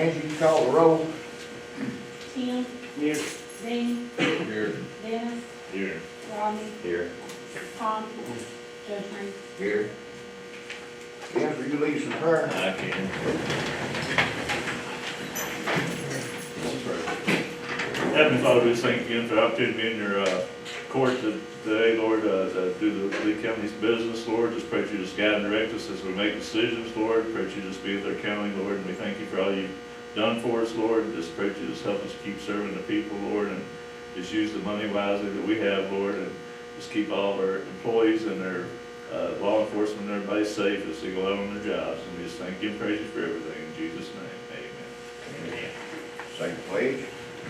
Angie, you call the roll. Tim. Here. Dean. Here. Dennis. Here. Rodney. Here. Tom. Judge Green. Here. Jennifer, you lead us in prayer. I can. Heavenly Father, we just thank you again for the opportunity to be in your court today, Lord, to do the Lee County's business, Lord. Just pray that you just guide and direct us as we make decisions, Lord. Pray that you just be with our county, Lord, and we thank you for all you've done for us, Lord. Just pray that you just help us keep serving the people, Lord, and just use the money wisely that we have, Lord, and just keep all of our employees and their law enforcement and everybody safe as they go out on their jobs. And we just thank you and praise you for everything. In Jesus' name, amen. Amen. Say the pledge. I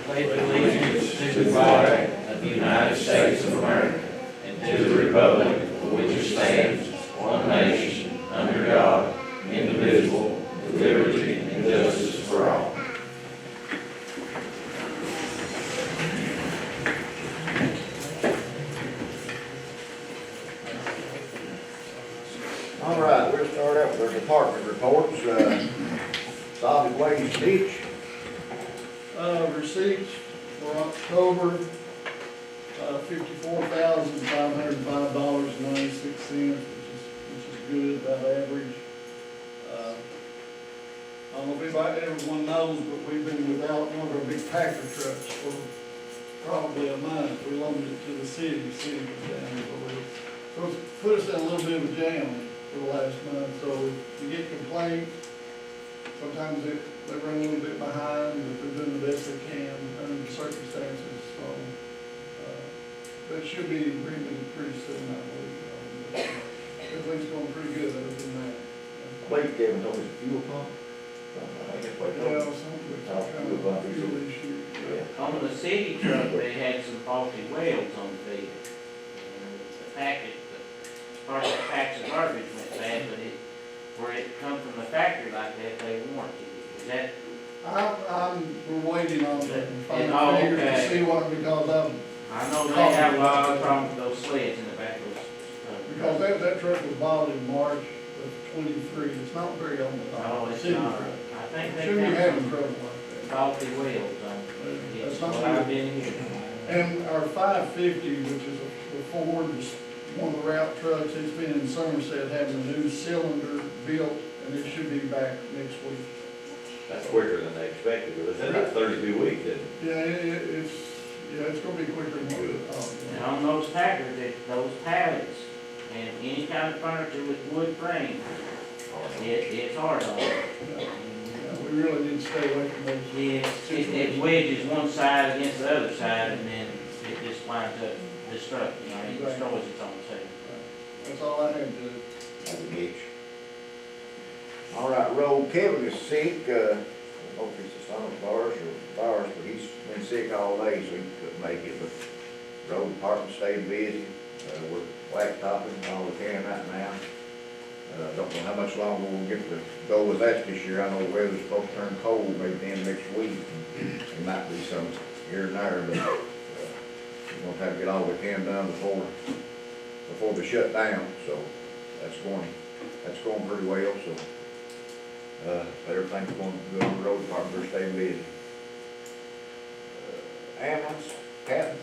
pledge allegiance to the flag of the United States of America and to the republic for which it stands, one nation, under God, indivisible, with liberty and justice for all. All right, we'll start out with our department reports. Solid waste ditch. Receipts for October, $54,505.96, which is good, about average. I don't know if everyone knows, but we've been without one of our big packer trucks for probably a month. We loaned it to the city was down, so it's put us in a little bit of a jam for the last month. So if you get complaints, sometimes they run a little bit behind, but they're doing the best they can under the circumstances. So that should be remedied pretty soon, I believe. Everything's going pretty good other than that. Blake Kevin told us fuel pump. Yeah, something kind of a fuel issue. Yeah. On the city truck, they had some faulty welds on the bed. And the packet, part of the packs of garbage went bad, but where it come from the factory like that, they warranted it. Is that? We're waiting on the final Oh, figures to okay. see what, because I know they have a lot of problems with those sleds in the back of those. that truck was bought in March of '23. It's not very old. Oh, it's City not. truck. I think they Shouldn't be have having trouble like that. faulty welds on it. That's It's not what I've good. been hearing. And our 550, which is the Ford, is one of the route trucks, it's been in Somerset having a new cylinder built, and it should be back next week. That's quicker than they expected, but it's about 32 weeks, isn't it? Yeah, it's gonna be quicker than what we thought. And on those packers, those pallets, and any kind of furniture with wood frame, it's hard on it. Yeah, we really need to stay away from those. Yeah, it wedges one side against the other side, and then it just winds up destructing, it destroys its own self. That's all I had to do. That's a ditch. All right, road. Kevin is sick. I don't know if it's the stomach virus or virus, but he's been sick all day, so he couldn't make it. But road department stayed busy. We're blacktopping all we can right now. Don't know how much longer we'll get to go with that this year. I know the weather's supposed to turn cold maybe the end of next week. There might be some here and there, but we're gonna have to get all we can done before we shut down. So that's going pretty well. So everything's going good on the road department. We're staying busy. Ambulance, Captain.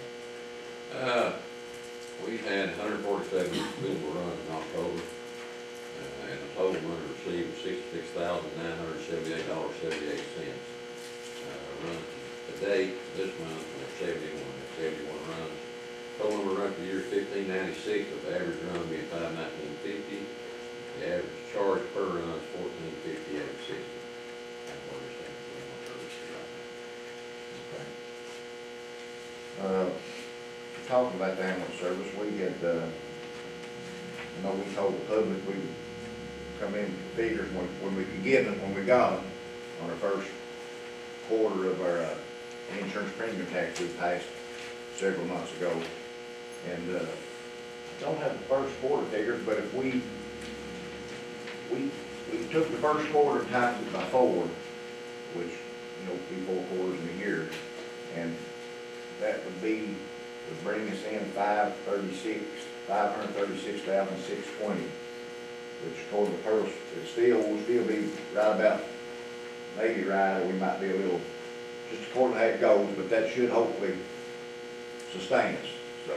We had 147 billable runs in October, and the total money received $66,978.78. Runs to date this month were 71 runs. Total number run for the year 1596, with the average run being 519.50. The average charge per run is 1458.60. That's what we're saying for the service right now. Talking about the ambulance service, we had, we told the public we would come in with figures when we could get them, when we got them, on our first quarter of our insurance premium tax we passed several months ago. And don't have the first quarter figures, but if we took the first quarter and times it by 4, which, would be 4 quarters in a year, and that would bring us in 536,620, which toward the purse, will still be right about maybe right, or we might be a little, just according to how it goes, but that should hopefully sustain us. So,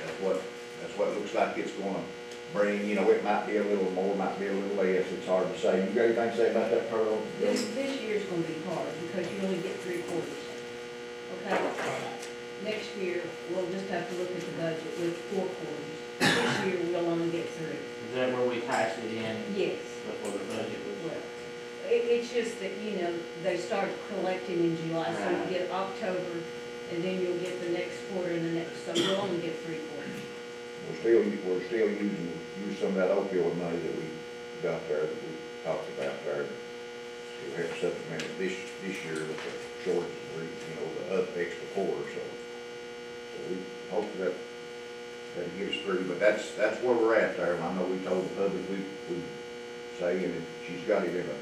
that's what it looks like it's gonna bring. You know, it might be a little more, might be a little less, it's hard to say. You got anything to say about that, Pearl? This year's gonna be hard because you only get 3/4. Okay? Next year, we'll just have to look at the budget with 4 quarters. This year, we'll only get 3. Is that where we passed it in Yes. before the budget was? Well, it's just that, you know, they start collecting in July, so you Right. get October, and then you'll get the next quarter and the next, so you'll only get 3/4. We're still use some of that opioid money that we got there, that we talked about there. We'll have to supplement it this year with the shortages, you know, the extra quarter, so we hope that get us through, but that's where we're at there. And I know we told the public, we say, and she's got it in a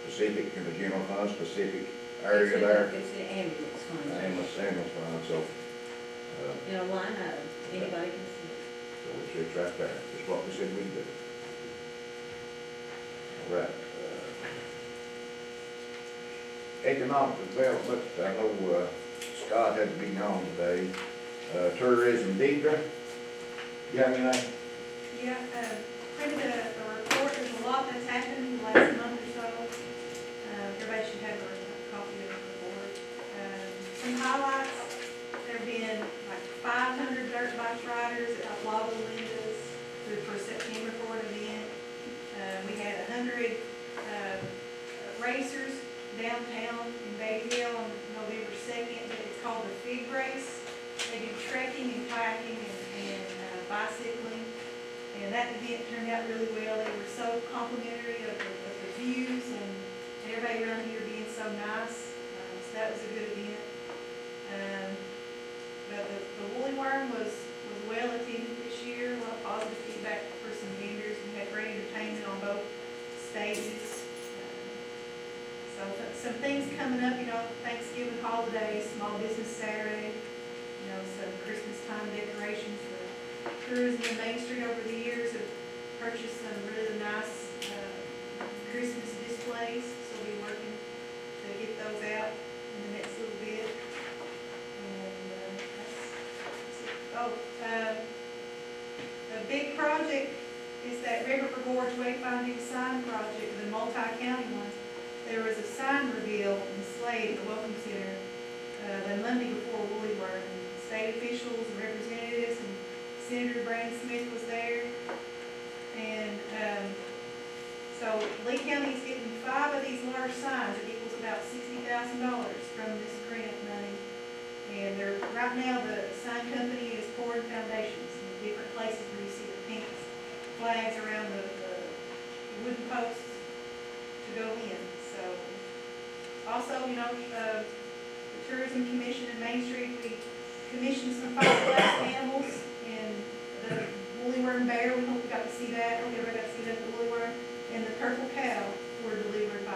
specific, in the general fund, specific area there. It's the ambulance fund. Ambulance fund, so, You know, line item, anybody can see it. so it's right there, just what we said we'd do. All right. Economic development, I know, Scott had to be gone today. Tourism, Deidre, you have anything? Yeah, printed a report, there's a lot that's happened in the last month or so. Everybody should have a copy of the report. Some highlights, there've been like 500 dirt bike riders at Lava Linda's for September for an event. We had 100 racers downtown in Bayville on November 2nd, but it's called the Fig Race. They do trekking and kayaking and bicycling, and that event turned out really well. They were so complimentary of the views and everybody around here being so nice, so that was a good event. But the Woolly Worm was well attended this year, a lot of positive feedback for some vendors. We had great entertainment on both stages. So some things coming up, you know, Thanksgiving holidays, Small Business Saturday, you know, some Christmas time decorations. The tourism in Main Street over the years have purchased some really nice Christmas displays, so we'll be working to get those out in the next little bit. And a big project is that River Gorge Wayfinding sign project, the multi-county one. There was a sign reveal in Slade at the Welcome Center the Monday before Woolly Worm. State officials and representatives and Senator Brandon Smith was there. And so Lee County is getting 5 of these large signs. It equals about $60,000 from this grant money. And right now the sign company is pouring foundations in different places where you see the pink flags around the wooden posts to go in. So also, you know, the Tourism Commission in Main Street, we commissioned some fiberglass animals, and the Woolly Worm bear, we hope we got to see that. Hope everybody got to see that, the Woolly Worm, and the purple cow were delivered by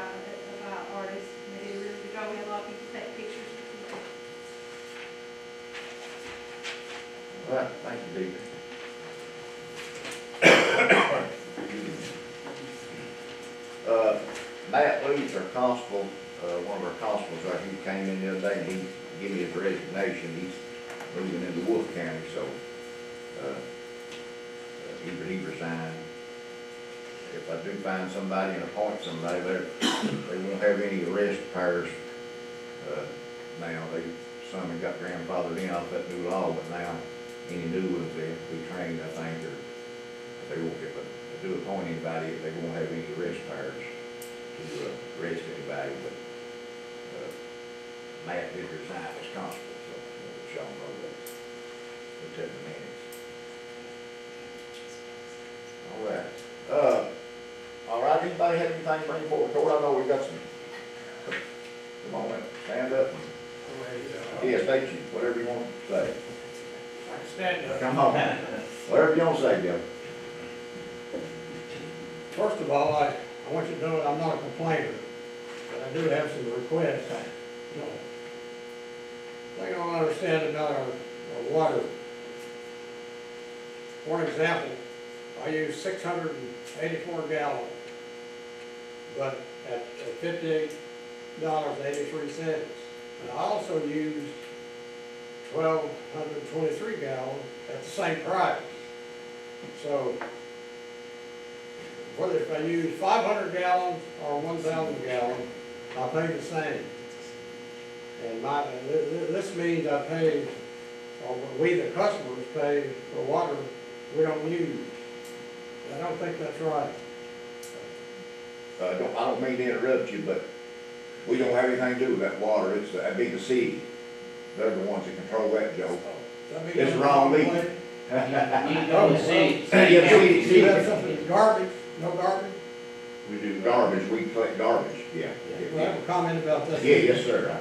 artists. And they did a really good job. We had a lot of people take pictures. All right, thank you, Deidre. Matt Lutz, our constable, one of our constables right here, came in the other day and he gave me his resignation. He's moving into Wolf County, so either he resigned. If I do find somebody and appoint somebody, they won't have any arrest powers now. Some have got grandfathered in off that new law, but now any new ones they have to be trained, I think, or they won't, if they do appoint anybody, they won't have any arrest powers to arrest anybody, but Matt did resign as constable, so y'all know that. We'll take the minutes. All right, anybody have anything to bring forward? I know we got some. Come on, man, stand up. Yeah, state you, whatever you want to say. Stand up. Come on, whatever you want to say, Joe. First of all, I want you to know that I'm not a complainer, but I do have some requests. I don't understand about our water. For example, I use 684 gallons, but at $58.83. And I also used 1,223 gallons at the same price. So whether if I use 500 gallons or 1,000 gallons, I pay the same. And this means I pay, or we the customers pay for water we don't use. I don't think that's right. I don't mean to interrupt you, but we don't have anything to do with that water, that'd be the city. They're the ones that control that, Joe. It's wrong meeting. You can go to the city. Yeah, city, You have something, garbage, no garbage? We do Garbage, we collect garbage, yeah. Well, I have a comment about that. Yeah, yes, sir.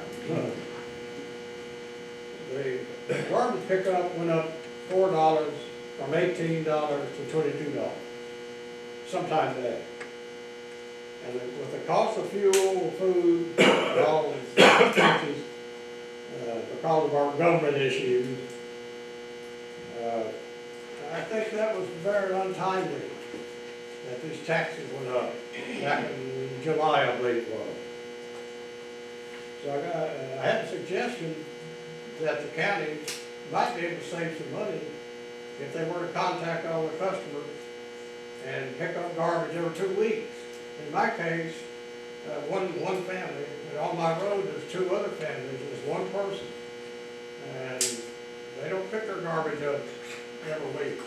The garbage pickup went up $4 from $18 to $22, sometimes that. And with the cost of fuel, food, and all these expenses, because of our government issues, I think that was very untimely, that these taxes went up back in July, I believe it was. So I had a suggestion that the county might be able to save some money if they were to contact all the customers and pick up garbage every 2 weeks. In my case, one family, and on my road there's 2 other families, there's 1 person. And they don't pick their garbage up every week.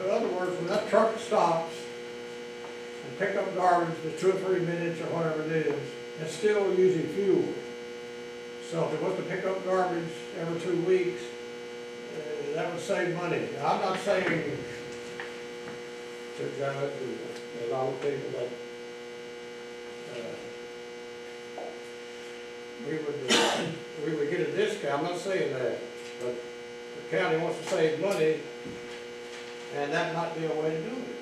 In other words, when that truck stops and pick up garbage for 2 or 3 minutes or whatever it is, it's still using fuel. So if it was to pick up garbage every 2 weeks, that would save money. Now, I'm not saying to judge a lot of people that we would get a discount. I'm not saying that, but the county wants to save money, and that might be a way to do it.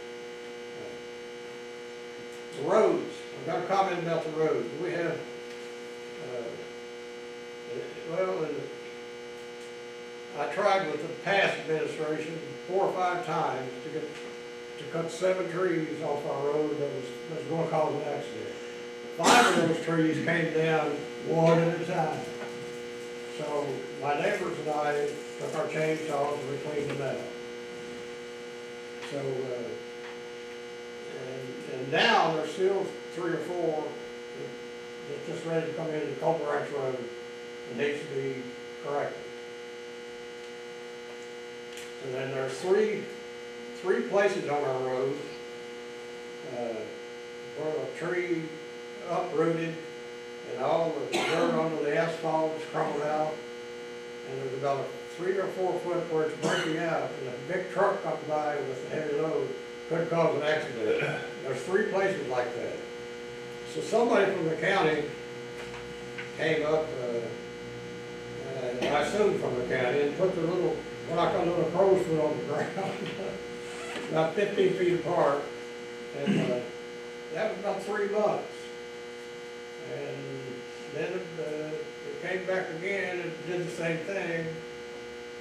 The roads. I've got a comment about the roads. We have, I tried with the past administration 4 or 5 times to cut 7 trees off our road that was going to cause an accident. 5 of those trees came down one at a time. So my neighbors and I took our chainsaws and we cleaned them out. So, and now there's still 3 or 4 that's just ready to come into Cold Ranch Road and needs to be corrected. And then there's three places on our road where a tree uprooted and all the dirt under the asphalt is crumbled out. And there's about a 3 or 4 foot where it's breaking out, and a big truck comes by with a heavy load could cause an accident. There's 3 places like that. So somebody from the county came up, I assume from the county, and put the little, what I call little crow's foot on the ground, about 15 feet apart, and that was about 3 months. And then it came back again and did the same thing,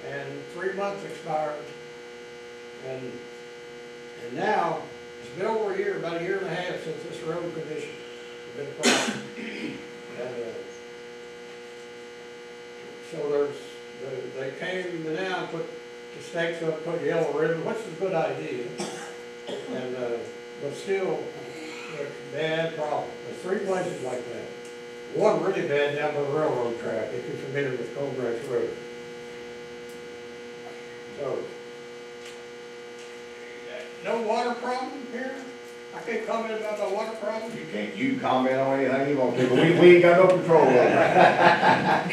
and 3 months expired, and now it's been over a year, about a year and a half since this road condition has been a problem. And so they came now and put the stakes up, put yellow ribbon, which is a good idea, and but still, bad problem. There's 3 places like that. One really bad down by the railroad track, if you're familiar with Cold Ranch Road. So, no water problem here? I can't comment about the water problem? You comment on anything you want to, but we ain't got no control over it.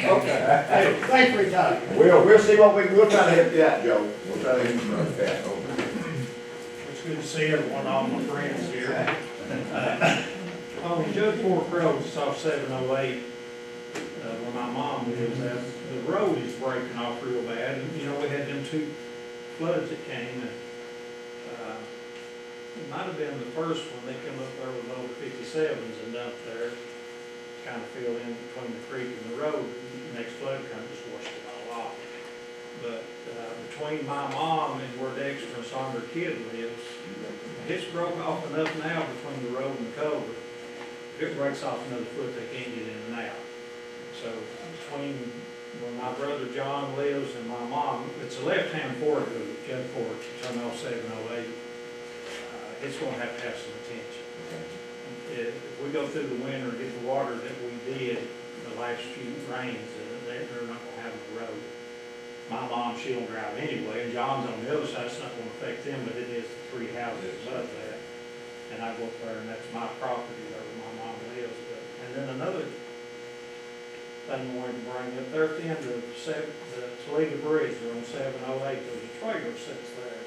Okay. Hey, thanks for your time. We'll see what we'll try to help you out, Joe. We'll try to help you out that. It's good to see everyone, all my friends here. On Judge Fork Road, it's off 708, where my mom lives at. The road is breaking off real bad. And, you know, we had them 2 floods that came, and it might have been the first one. They come up there with over 57s and dumped there, kind of filled in between the creek and the road. The next flood come, just washed it all off. But between my mom and where Dexter and Sandra Kidd lives, it's broke off enough now between the road and the culvert If it breaks off another foot, they can't get in and out. So between where my brother John lives and my mom, it's a left-hand fork of Judge Fork, it's on 0708. It's gonna have to have some attention. If we go through the winter and get the water that we did the last few rains, they're not gonna have the road. My mom, she don't drive anyway, and John's on the other side, it's not gonna affect them, but it is the 3 houses above that. And I go up there, and that's my property there where my mom lives. And then another thing I wanted to bring up, there at the end of the Toledo Bridge, there on 708, there's a trailer sits there.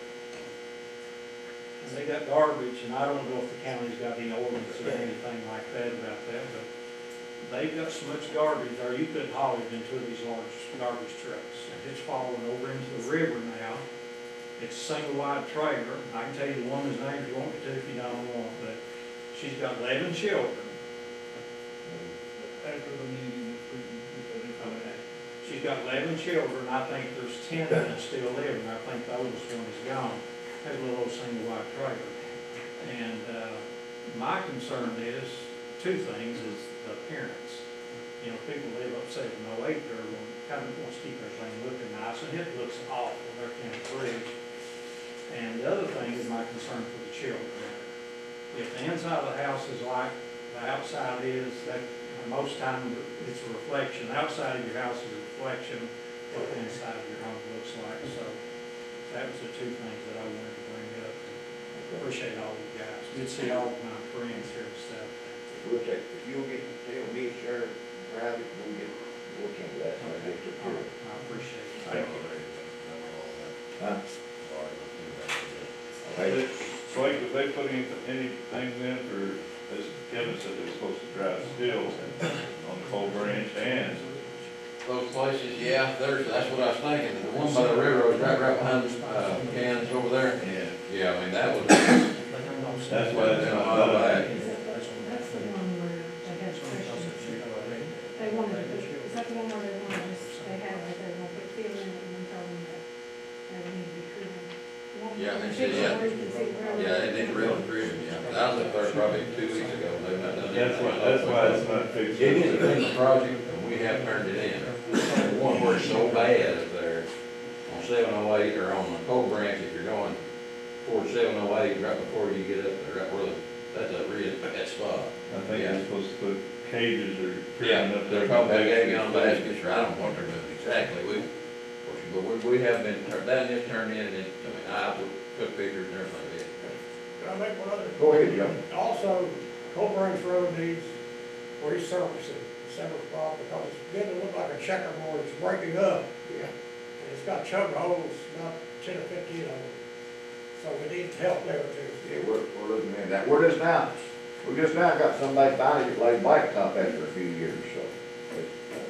And they got garbage, and I don't know if the county's got any ordinance or anything like that about that, but they've got so much garbage there, you couldn't haul it into these large garbage trucks. And it's falling over into the river now. It's a single wide trailer. I can tell you the woman's name if you want me to, if you don't want, but she's got 11 children. After the meeting, if we can get that information. She's got 11 children. I think there's 10 of them still living. I think the oldest one is gone. Has a little old single wide trailer. And my concern is two things: is the appearance. You know, people live up 708, they're kind of wants to keep everything looking nice, and it looks awful. They're kind of bridge. And the other thing is my concern for the children. If the inside of the house is like the outside is, that most times it's a reflection. The outside of your house is a reflection of what the inside of your home looks like. So that was the two things that I wanted to bring up. Appreciate all you guys. Good to see all my friends here and stuff. We'll take, if you'll get, tell me, Sheriff, private, we'll look into that, and get to I it. appreciate it. Thank you. Huh? Hey, Blake, did they put anything in for, as Kevin said, they're supposed to drive stills on the Coal Branch and Those places, yeah, that's what I was thinking, the one by the railroad, right behind, Cannons over there. yeah. Yeah, I mean, that was, That's why it's not back. That's the one where they had questions. They wanted to, is that the one where they wanted to, they had, like, they want to put fill in it and then tell them that they need to be proven. Yeah, they said, yeah, they did real trim, yeah. I was up there probably 2 weeks ago, they've not done anything. That's why it's not fixed. It is a big project, and we have turned it in. The one where it's so bad up there, on 708 or on the Coal Branch, if you're going toward 708, right before you get up there, right where that's a real bad spot. I think they're supposed to put cages or Yeah, trimming up there. they're probably gave you on baskets, or I don't know what they're doing exactly, but we have been, that is turned in, and I mean, I took pictures and everything. Can I make one other? Go ahead, Joe. Also, Coal Branch Road needs resurfacing, center spot, because it's beginning to look like a checkerboard, it's breaking up. Yeah. And it's got chug holes, about 10 or 15 of them. So we need help there too. Yeah, we're looking at that. We just now got somebody finally laid blacktop after a few years, so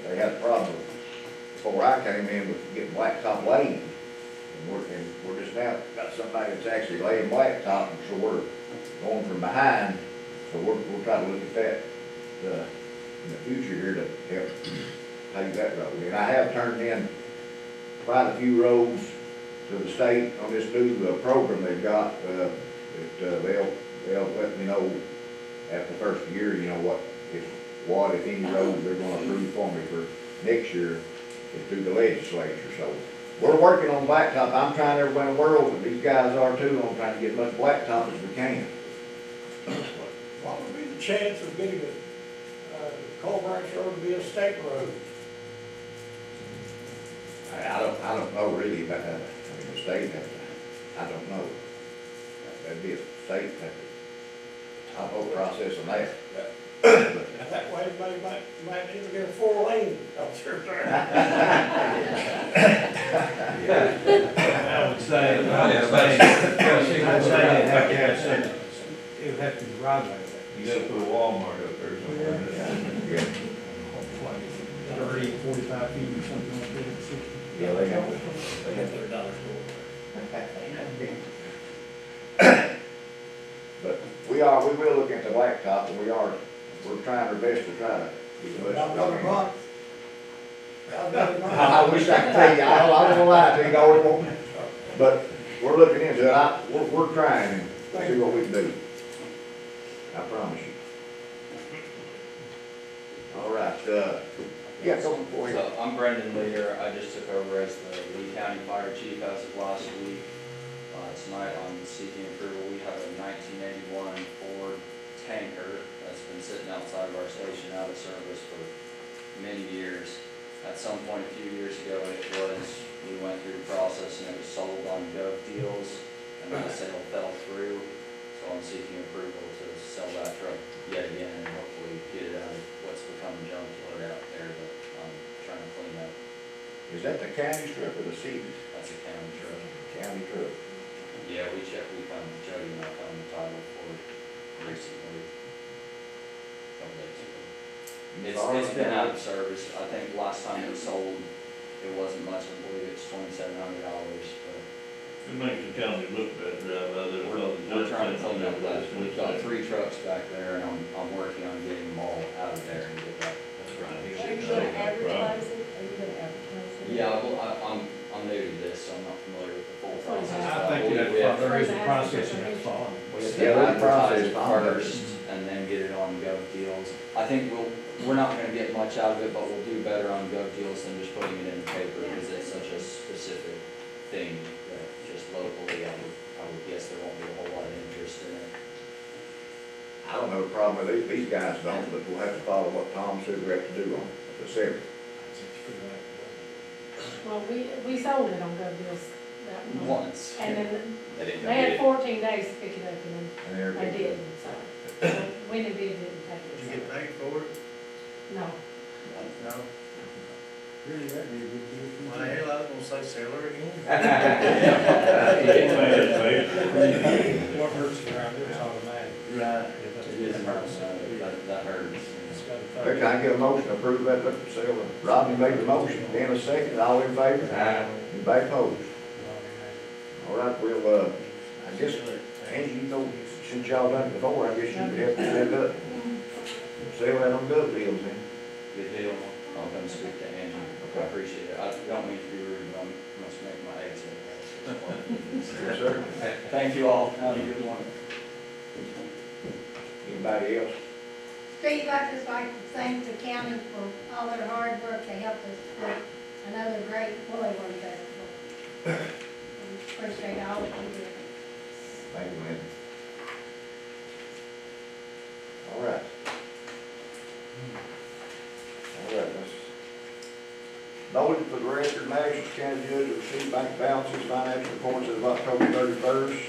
they had a problem before I came in with getting blacktop laid. And we're just now got somebody that's actually laying blacktop, and so we're going from behind. So we'll try to look at that, in the future here to help pave that road. And I have turned in quite a few roads to the state on this new program they've got, that they'll let me know after the first year, you know, what if any roads they're gonna approve for me for next year is through the legislature. So we're working on blacktop. I'm trying everywhere in the world, and these guys are too, on trying to get as much blacktop as we can. What would be the chance of getting the Coal Branch Road to be a state road? I don't know really about that. I mean, the state, I don't know. That'd be a state, I hope process on that. That way, everybody might even get a 4-lane up through there. I would say, It would have to be right away. You gotta put a Walmart up there somewhere. 30, 45 feet or something like that. Yeah, they have But we will look into blacktop, and we're trying our best to try to. I've got a box. I wish I could tell you, I don't wanna lie to you, always won't. But we're looking into it, we're trying and see what we can do. I promise you. yeah, go ahead. So I'm Brendan Lear. I just took over as the Lee County Fire Chief as of last week. Tonight I'm seeking approval. We have a 1981 Ford tanker that's been sitting outside of our station out of service for many years. At some point a few years ago, we went through the process and it was sold on Gov Deals, and that sale fell through. So I'm seeking approval to sell that truck yet again and hopefully get it out of what's become junkyard out there that I'm trying to clean up. Is that the county truck or the city's? That's a county truck. County truck. Yeah, Jody and I found the title for it recently, a couple days ago. It's been out of service. I think last time it was sold, it wasn't much. I believe it's $2,700, but It makes the county look better, other than. we're trying to clean up that. We've got 3 trucks back there, and I'm working on getting them all out of there and get that. That's right. Are you gonna advertise it? Are you gonna advertise it? Yeah, well, I'm new to this, so I'm not familiar with the full process. I think there is a process you have to follow. We have to Yeah, that advertise it process. first and then get it on Gov Deals. I think we're not gonna get much out of it, but we'll do better on Gov Deals than just putting it in the paper because it's such a specific thing that just locally, I would guess there won't be a whole lot of interest in it. I don't know the problem with these guys don't, but we'll have to follow what Tom said we have to do on the sale. Well, we sold it on Gov Deals that one. Once. And then They didn't they had get it. 14 days to pick it up and And then they're they didn't, so. When they didn't take Did it. you get paid for it? No. No. Really, that'd be a good deal. Well, hell, I was gonna say seller again. What hurts around here is automatic. Right. It is, that hurts. It's got a Okay, can I get a motion to approve that liquor sale? Rodney made the motion, Dan a second, all in favor? Anybody opposed? All right, we'll, I guess, Angie, you know, since y'all done it before, I guess you could help me set it up. Sell that on Gov Deals then. Good deal. I'll come speak to Angie. I appreciate it. I don't mean to be rude, but I must make my eggs in. Yes, sir. Thank you all. Have a good one. Anybody else? Steve, I'd just like to thank the county for all their hard work. They helped us with another great employee work there. Appreciate all that you did. Thank you, Lynn. All right. All right, let's. Noted for the record, Madison County Judge received bank balances, financial reports as of October 31st.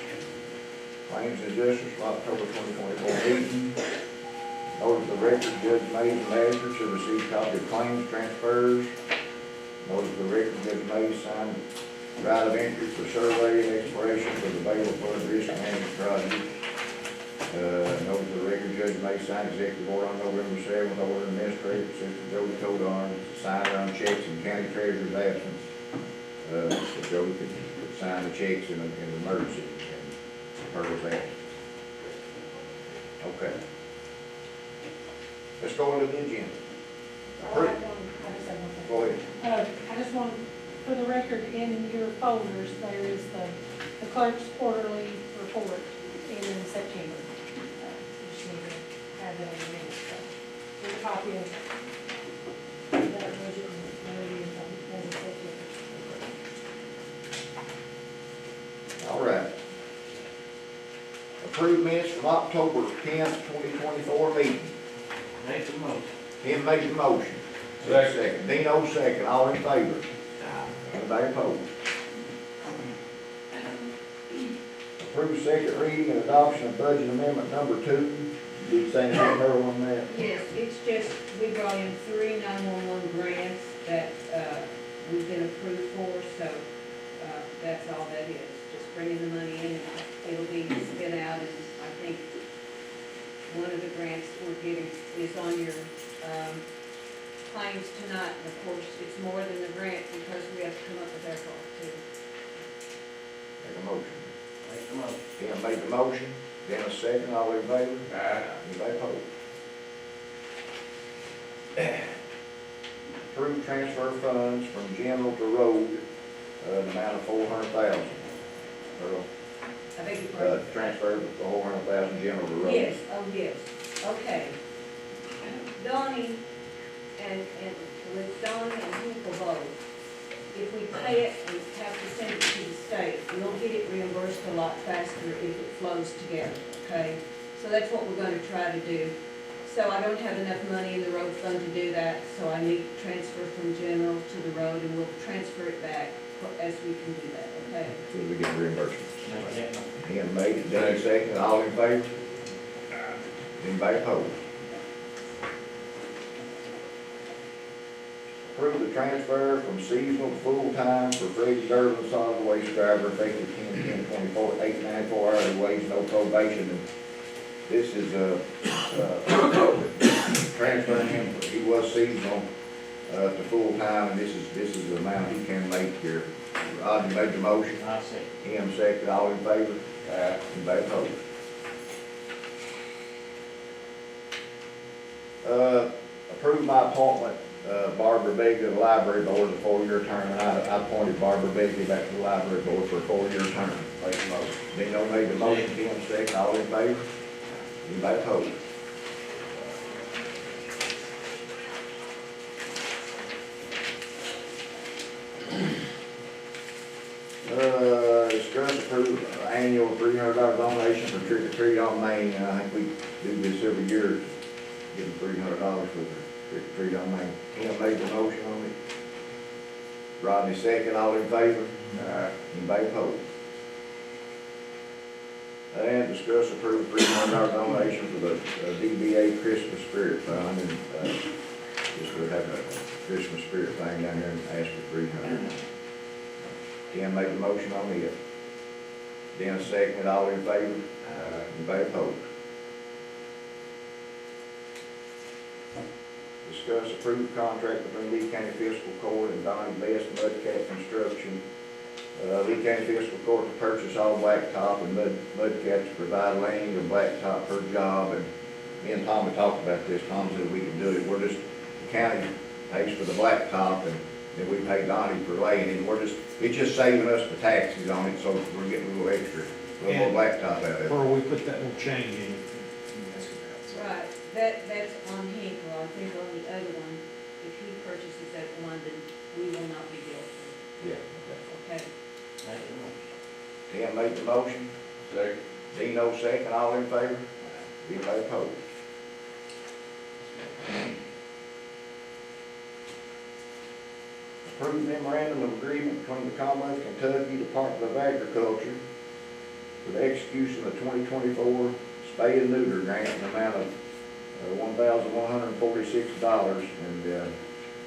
Claims and adjustments for October 2024 meeting. Noted for the record, Judge Mays and Masters have received copy of claims transfers. Noted for the record, Judge Mays signed right of entry for survey and exploration for the Baylor Flood Risk Management Project. Noted for the record, Judge Mays signed executive order on November 7th, order administrative assistant Jody Codar to sign on checks in county treasurer's absence. So Jody could sign the checks in an emergency and her was absent. Okay. Let's go into the agenda. Oh, I just have one thing. Go ahead. I just want, for the record, in your folders, there is the clerk's quarterly report in September. You just need to have that in the minutes, so. Get a copy of that budget and review as of September. All right. Approved minutes from October 10th, 2024 meeting. Make the motion. Tim made the motion. Second. Dino second. All in favor? Anybody opposed? Approved second reading and adoption of budget amendment number 2. Did you say anything more on that? Yes, it's just, we brought in 3 911 grants that, we've been approved for, so, that's all that is. Just bringing the money in, and it'll be spit out, and I think one of the grants we're getting is on your, claims tonight, and of course, it's more than the grant because we have to come up with our cost too. Make a motion. Make the motion. Tim made the motion. Dennis second. All in favor? Anybody opposed? Approved transfer funds from general to road, an amount of $400,000. Earl, I beg your pardon? transfer the $400,000 general to road. Yes, oh yes, okay. Donnie and and with Donnie and Hinkle both, if we pay it and have to send it to the state, we'll get it reimbursed a lot faster if it flows together, okay? So that's what we're gonna try to do. So I don't have enough money in the road fund to do that, so I need to transfer from general to the road, and we'll transfer it back as we can do that, okay? So we get reimbursement. Ian made it, Danny second, all in favor? Anybody opposed? Approve the transfer from seasonal to full-time for Freddie Durbin, solid waste driver, effective 10/10/24, $8.94 hourly wage, no probation. And this is, transferring him, he was seasonal, to full-time, and this is the amount he can make here. Rodney made the motion. I see. Him second, all in favor? Anybody opposed? Approve my appointment, Barbara Begley to the library board, a 4-year term, and I appointed Barbara Begley back to the library board for a 4-year term. Make the motion. Dino made the motion, Him second, all in favor? Anybody opposed? Discuss approve annual $300 donation for trick or treat on Main. I think we do this every year, give them $300 for the trick or treat on Main. Him made the motion on it. Rodney second, all in favor? Anybody opposed? And discuss approve $300 donation for the DBA Christmas Spirit Fund, and just to have a Christmas Spirit thing down there and ask for $300. Ken made the motion on it. Dennis seconded, all in favor? Anybody opposed? Discuss approved contract between Lee County Fiscal Court and Donnie Best Mudcat Construction. Lee County Fiscal Court to purchase all blacktop and mudcat to provide lane and blacktop per job. And me and Tommy talked about this. Tom said we can do it. We're just, the county pays for the blacktop, and then we pay Donnie for laying it. It's just saving us the taxes on it, so we're getting a little extra, a little more blacktop out of it. Where we put that little change in. Right, that's on Hinkle. I think on the other one, if he purchases at London, we will not be guilty, Yeah. okay? Tim made the motion. Second. Dino second, all in favor? Anybody opposed? Approved memorandum of agreement between the Commonwealth of Kentucky Department of Agriculture for the execution of 2024 spay and neuter grant in the amount of $1,146, and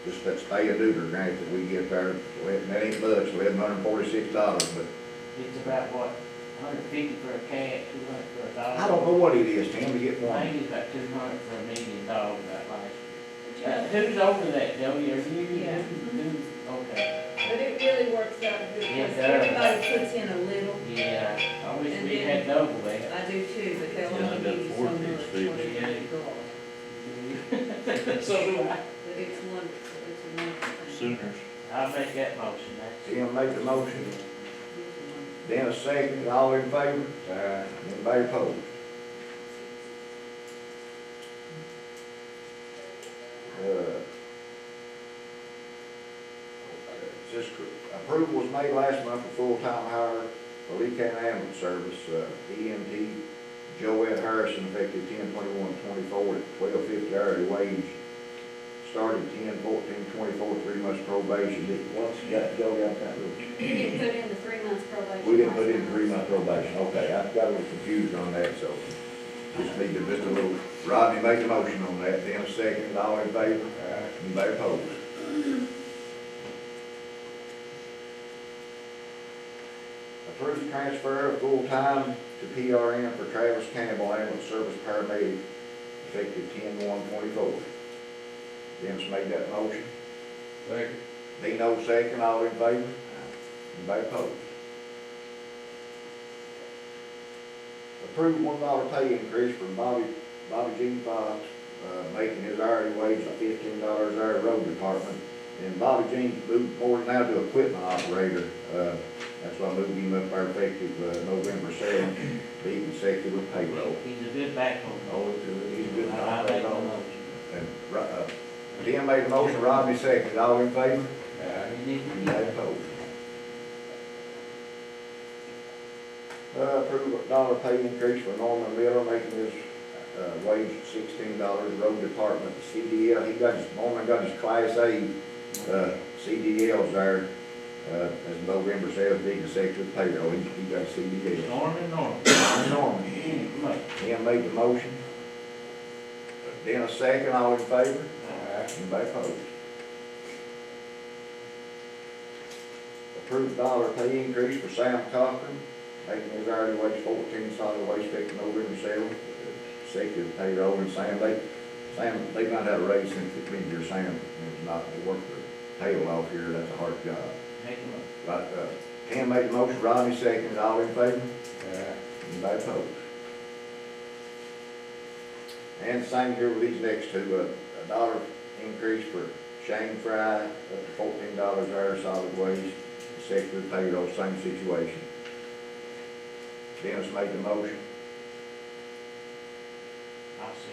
just that spay and neuter grant that we get there, that ain't much, $1,146, but It's about what, 150 for a cat, 200 for a dog? I don't know what it is, Tim, to get I one. think it's about 200 for a medium dog, that last year. Who's over that, Jody, are you? Yeah. Okay. But it really works out good, Yes, because sir. everybody puts in a little. Yeah, I wish And we then- had double that. I do too, but they'll Yeah, only that give you so 14 much feet. when you have to go off. So do I. But it's wonderful, it's a wonderful thing. Sooners. I'll make that motion, that's. Tim made the motion, It's wonderful. Dennis second, all in favor? Anybody opposed? Just approval was made last month for full-time hire for Lee County Ambulance Service, EMT Joette Harrison, effective 10/21/24 at $12.50 hourly wage. Started 10/14/24, 3 months probation. Once you got Joey out that little. We didn't put in the 3 months probation. We didn't put in last 3 time. month probation, okay, I got a little confused on that, so just need to, just a little, Rodney made the motion on that, then second, all in favor? Anybody opposed? Approved transfer of full-time to PRN for Travis Campbell, ambulance service paramedic, effective 10/1/24. Dennis made that motion. Second. Dino second, all in favor? Anybody opposed? Approved $1 pay increase for Bobby Jean Fox, making his hourly wage of $15 an hour road department. And Bobby Jean moved forward now to equipment operator. That's why I moved him up there effective November 7th, be consecutive with payroll. He's a good backbone. Oh, he's a good I like the operator. motion. And Tim made the motion, Rodney seconded, all in favor? Aye. Anybody opposed? Approve a dollar pay increase for Norman Miller, making his, wage $16, road department, CDL, Norman got his Class A, CDLs there, as November 7th, being the secretary of payroll, he got a CDL. Norman. Tim made the motion. Then a second, all in favor? Anybody opposed? Approved dollar pay increase for Sam Cochran, making his hourly wage 14, solid waste effective November 7th, executive payroll, and Sam, they've not had a raise since they've been here. Sam is not, they work for payroll off here, that's a hard job. But, Cam made the motion, Rodney seconded, all in favor? Anybody opposed? And same here with these next two, a dollar increase for Shane Fry, up to $14 an hour, solid waste, executive payroll, same situation. Dennis made the motion.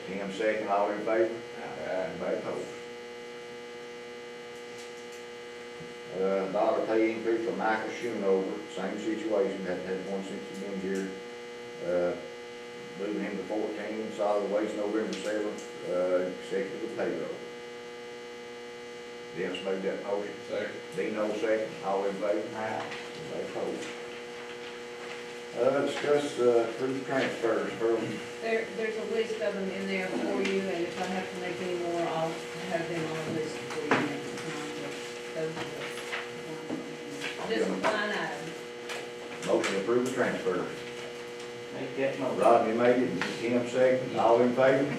Tim second, all in favor? Anybody opposed? Dollar pay increase for Michael Schoonover, same situation, had one since he's been here. Moving him to 14, solid waste November 7th, executive payroll. Dennis made that motion. Second. Dino second, all in favor? Anybody opposed? Discuss, approved transfers from, There's a list of them in there for you, and if I have to make any more, I'll have them on the list for you next time, but those are the ones. Just line item. motion to approve the transfer. Make that motion. Rodney made it, and Tim second, all in favor?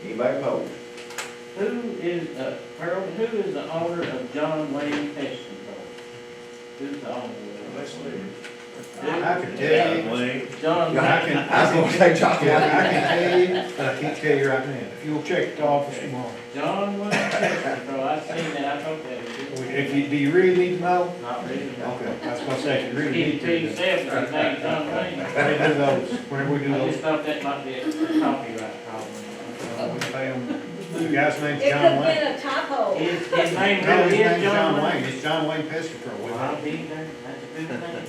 Anybody opposed? Who is, Harold, who is the owner of John Wayne Pest Control? Who's the owner? I can tell you. John I Wayne. can, I was gonna say John. I can tell you, but I can't tell you right now. If you'll check the office tomorrow. John Wayne Pest Control, I seen that, I thought that was good. If you, do you really need to know? Not really. Okay, that's what I said, you really need to. He said his name, John Wayne. They do those, whenever we do I those, just thought that might be a copyright problem. we pay them. The guy's name's It could John have Wayne. been a typo. His name No, his really is name's John Wayne. It's John Wayne Pest Control. Well, I'll be there, that's a good thing.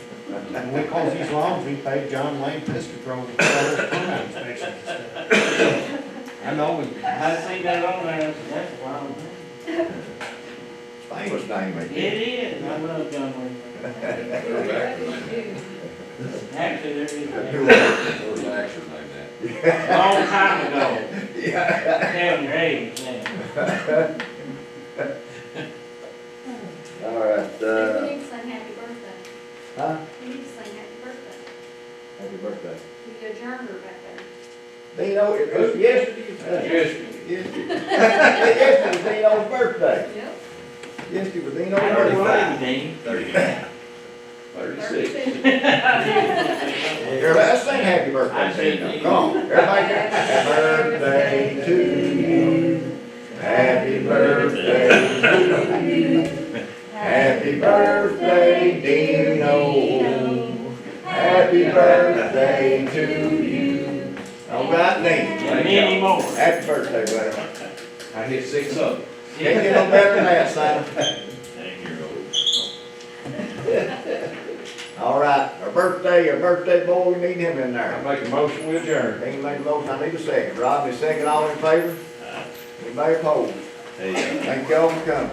And we call these loans, we paid John Wayne Pest Control to do all those plumbing inspections and stuff. I know, I seen that on there, I said, that's a wild thing. Famous name, It ain't is, I love John Wayne. Actually, there is Where's the action name a long time ago, Yeah. telling your age now. All right, We need to sing happy birthday. huh? We need to sing happy birthday. Happy birthday. We adjourned her back there. Dino, it was yesterday. Yes. Yesterday was Dino's birthday. Yep. Yesterday was Dino's Happy birthday. birthday, Dean. 36. Here, let's sing happy I birthday, see. Dino. Come on, everybody. Happy birthday to you. Happy birthday to you. Happy birthday, Dino. Happy birthday to you. All right, Dino. And many more. Happy birthday, buddy. I hit 6 up. Can't get no better than that, son. All right, our birthday boy, we need him in I there. make a motion, we adjourn. Dean made a motion, I need a second. Rodney second, all in favor? Anybody opposed? Thank y'all for coming.